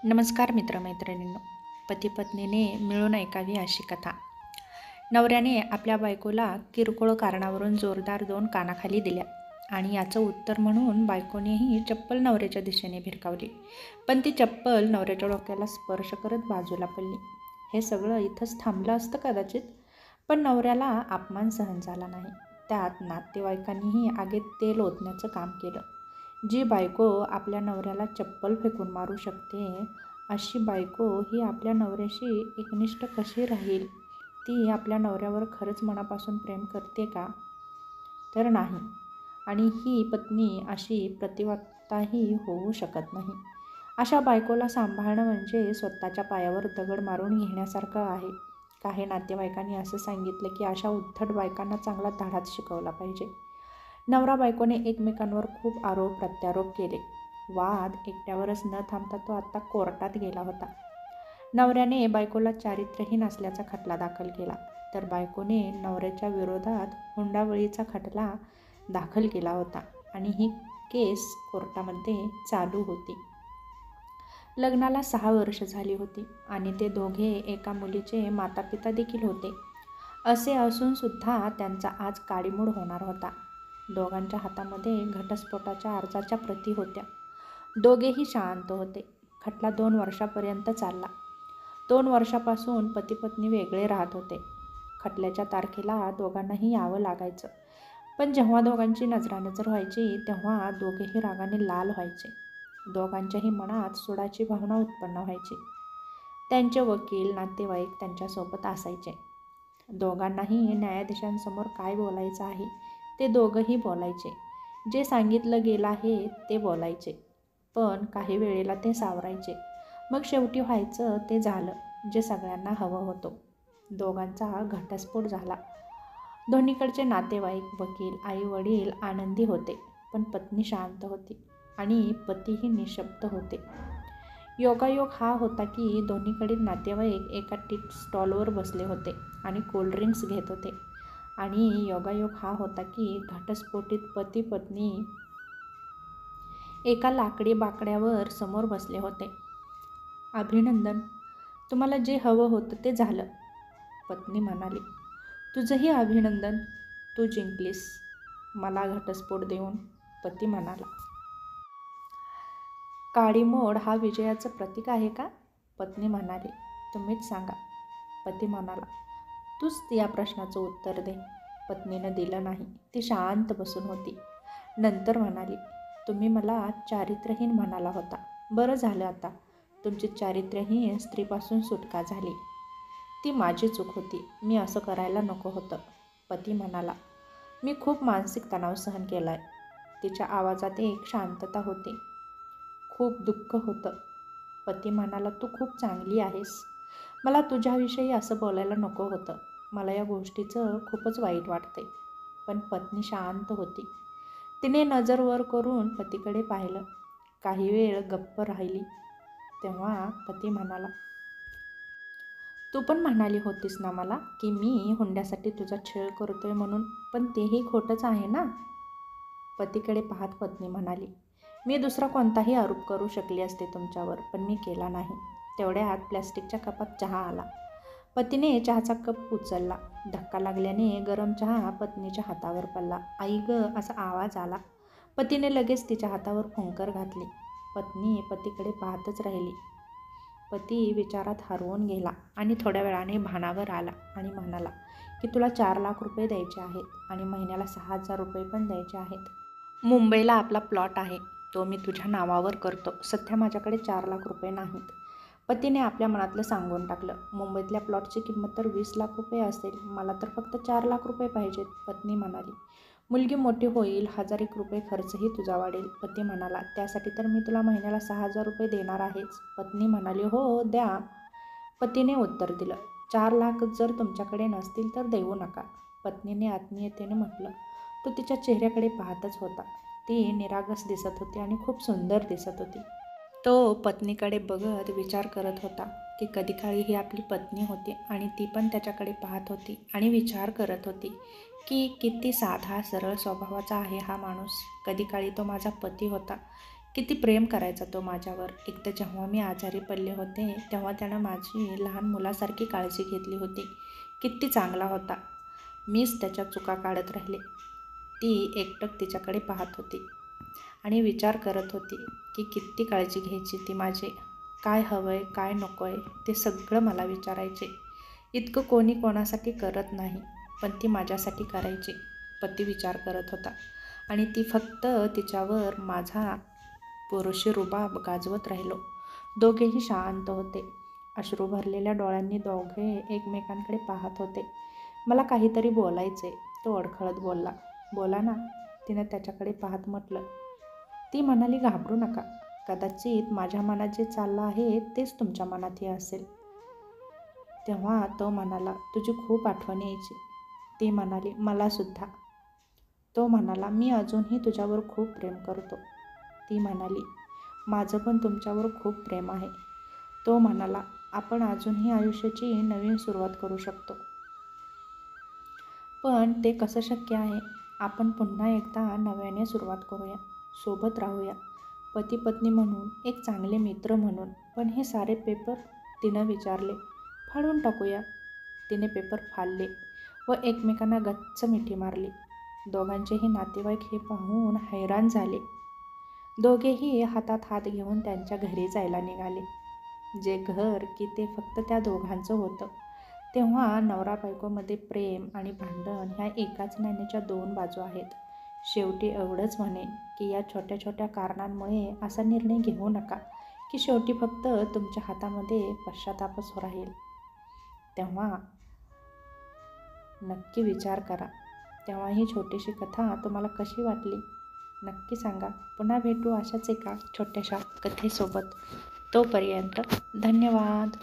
नमस्कार मित्रमैत्रिणींनो. पती पत्नीने मिळून ऐकावी अशी कथा. नवऱ्याने आपल्या बायकोला किरकोळ कारणावरून जोरदार 2 कानाखाली दिल्या आणि याचं उत्तर म्हणून बायकोनेही चप्पल नवऱ्याच्या दिशेने भिरकावली. पण ती चप्पल नवऱ्याच्या डोक्याला स्पर्श करत बाजूला पडली. हे सगळं इथंच थांबलं असतं कदाचित, पण नवऱ्याला अपमान सहन झाला नाही. त्यात नातेवाईकांनीही आगीत तेल ओतण्याचं काम केलं. जी बायको आपल्या नवऱ्याला चप्पल फेकून मारू शकते, अशी बायको ही आपल्या नवऱ्याशी एकनिष्ठ कशी राहील? ती आपल्या नवऱ्यावर खरंच मनापासून प्रेम करते का? तर नाही. आणि ही पत्नी अशी प्रतिवक्ताही होऊ शकत नाही. अशा बायकोला सांभाळणं म्हणजे स्वतःच्या पायावर दगड मारून घेण्यासारखं आहे. काही नातेवाईकांनी असं सांगितलं की अशा उद्धट बायकांना चांगला धडाच शिकवला पाहिजे. नवरा बायकोने एकमेकांवर खूप आरोप प्रत्यारोप केले. वाद एकट्यावरच न थांबता तो आता कोर्टात गेला होता. नवऱ्याने बायकोला चारित्र्यहीन असल्याचा खटला दाखल केला, तर बायकोने नवऱ्याच्या विरोधात हुंडाबळीचा खटला दाखल केला होता आणि ही केस कोर्टामध्ये चालू होती. लग्नाला 6 वर्ष झाली होती आणि ते दोघे एका मुलीचे मातापिता देखील होते. असे असून सुद्धा त्यांचा आज काडीमोड होणार होता. दोघांच्या हातामध्ये घटस्फोटाच्या अर्जाच्या प्रती होत्या. दोघेही शांत होते. खटला 2 वर्षापर्यंत चालला. 2 वर्षापासून पती पत्नी वेगळे राहत होते. खटल्याच्या तारखेला दोघांनाही यावं लागायचं. पण जेव्हा दोघांची नजरानजर व्हायची तेव्हा दोघेही रागाने लाल व्हायचे. दोघांच्याही मनात सुडाची भावना उत्पन्न व्हायची. त्यांचे वकील, नातेवाईक त्यांच्यासोबत असायचे. दोघांनाही न्यायाधीशांसमोर काय बोलायचं आहे ते दोघंही बोलायचे. जे सांगितलं गेलं आहे ते बोलायचे, पण काही वेळेला ते सावरायचे. मग शेवटी व्हायचं ते झालं, जे सगळ्यांना हवं होतं. दोघांचा घटस्फोट झाला. दोन्हीकडचे नातेवाईक, वकील, आई वडील आनंदी होते, पण पत्नी शांत होती आणि पतीही निशब्द होते. योगायोग हा होता की दोन्हीकडील नातेवाईक एका टी स्टॉलवर बसले होते आणि कोल्ड्रिंक्स घेत होते. आणि योगायोग हा होता की घटस्फोटित पती पत्नी एका लाकडी बाकड्यावर समोर बसले होते. अभिनंदन, तुम्हाला जे हवं होतं ते झालं, पत्नी म्हणाली. तुझंही अभिनंदन, तू जिंकलीस मला घटस्फोट देऊन, पती म्हणाला. काडीमोड हा विजयाचं प्रतीक आहे का? पत्नी म्हणाली. तुम्हीच सांगा, पती म्हणाला. तूच या प्रश्नाचं उत्तर दे. पत्नीनं दिलं नाही. ती शांत बसून होती. नंतर म्हणाली, तुम्ही मला चारित्र्यहीन म्हणाला होता. बरं झालं आता तुमची चारित्र्यहीन स्त्रीपासून सुटका झाली. ती माझी चूक होती. मी असं करायला नको होतं, पती म्हणाला. मी खूप मानसिक तणाव सहन केलाय. तिच्या आवाजात एक शांतता होती. खूप दुःख होतं, पती म्हणाला. तू खूप चांगली आहेस. मला तुझ्याविषयी असं बोलायला नको होतं. मला या गोष्टीचं खूपच वाईट वाटतंय. पण पत्नी शांत होती. तिने नजर वर करून पतीकडे पाहिलं. काही वेळ गप्प राहिली. तेव्हा पती म्हणाला, तू पण म्हणाली होतीस ना मला की मी हुंड्यासाठी तुझा छळ करतोय म्हणून, पण तेही खोटंच आहे ना? पतीकडे पाहत पत्नी म्हणाली, मी दुसरा कोणताही आरोप करू शकली असते तुमच्यावर, पण मी केला नाही. तेवढ्यात प्लॅस्टिकच्या कपात चहा आला. पतीने चहाचा कप उचलला. धक्का लागल्याने गरम चहा पत्नीच्या हातावर पडला. आई गं, असा आवाज आला. पतीने लगेच तिच्या हातावर फुंकर घातली. पत्नी पतीकडे पाहतच राहिली. पती विचारात हरवून गेला आणि थोड्या वेळाने भानावर आला आणि म्हणाला की तुला 4 लाख रुपये द्यायचे आहेत आणि महिन्याला 6,000 रुपये पण द्यायचे आहेत. मुंबईला आपला प्लॉट आहे, तो मी तुझ्या नावावर करतो. सध्या माझ्याकडे 4 लाख रुपये नाहीत. पतीने आपल्या मनातलं सांगून टाकलं. मुंबईतल्या प्लॉटची किंमत तर 20 लाख रुपये असेल. मला तर फक्त 4 लाख रुपये पाहिजेत, पत्नी म्हणाली. मुलगी मोठी होईल, 1,000 रुपये खर्चही तुझा वाढेल, पती म्हणाला. त्यासाठी तर मी तुला महिन्याला 6,000 रुपये देणार आहेच, पत्नी म्हणाली. हो द्या, पतीने उत्तर दिलं. 4 लाख जर तुमच्याकडे नसतील तर देऊ नका, पत्नीने आत्मीयतेने म्हटलं. तो तिच्या चेहऱ्याकडे पाहतच होता. ती निरागस दिसत होती आणि खूप सुंदर दिसत होती. तो पत्नीकडे बघत विचार करत होता की कधी काळी ही आपली पत्नी होती आणि ती पण त्याच्याकडे पाहत होती आणि विचार करत होती की किती साधा सरळ स्वभावाचा आहे हा माणूस. कधी काळी तो माझा पती होता, किती प्रेम करायचा तो माझ्यावर. एकतर जेव्हा मी आजारी पडले होते तेव्हा त्यानं माझी लहान मुलासारखी काळजी घेतली होती. किती चांगला होता. मीच त्याच्या चुका काढत राहिले. ती एकटक तिच्याकडे पाहत होती आणि विचार करत होती की किती काळजी घ्यायची ती माझी. काय हवं आहे, काय नको आहे ते सगळं मला विचारायचे. इतकं कोणी कोणासाठी करत नाही, पण ती माझ्यासाठी करायची. पती विचार करत होता आणि ती फक्त तिच्यावर माझा पुरुषी रुबाब गाजवत राहिलो. दोघेही शांत होते. अश्रू भरलेल्या डोळ्यांनी दोघे एकमेकांकडे पाहत होते. मला काहीतरी बोलायचे. तो अडखळत बोलला. बोला ना, तिनं त्याच्याकडे पाहत म्हटलं. ती म्हणाली, घाबरू नका. कदाचित माझ्या मनात जे चाललं आहे तेच तुमच्या मनातही असेल. तेव्हा तो म्हणाला, तुझी खूप आठवण यायची. ती म्हणाली, मलासुद्धा. तो म्हणाला, मी अजूनही तुझ्यावर खूप प्रेम करतो. ती म्हणाली, माझं पण तुमच्यावर खूप प्रेम आहे. तो म्हणाला, आपण अजूनही आयुष्याची नवीन सुरुवात करू शकतो. पण ते कसं शक्य आहे? आपण पुन्हा एकदा नव्याने सुरुवात करूया. सोबत राहूया. पती पत्नी म्हणून, एक चांगले मित्र म्हणून. पण हे सारे पेपर? तिनं विचारले. फाडून टाकूया. तिने पेपर फाडले व एकमेकांना गच्च मिठी मारली. दोघांचेही नातेवाईक हे पाहून हैराण झाले. दोघेही हातात हात घेऊन त्यांच्या घरी जायला निघाले. जे घर की ते फक्त त्या दोघांचं होतं. तेव्हा नवरा बायकोमध्ये प्रेम आणि भांडण ह्या एकाच नाण्याच्या दोन बाजू आहेत. शेवटी एवढंच म्हणेन की या छोट्या छोट्या कारणांमुळे असा निर्णय घेऊ नका की शेवटी फक्त तुमच्या हातामध्ये पश्चातापच राहील. तेव्हा नक्की विचार करा. तेव्हा ही छोटीशी कथा तुम्हाला कशी वाटली नक्की सांगा. पुन्हा भेटू अशाच एका छोट्याशा कथेसोबत. तोपर्यंत धन्यवाद.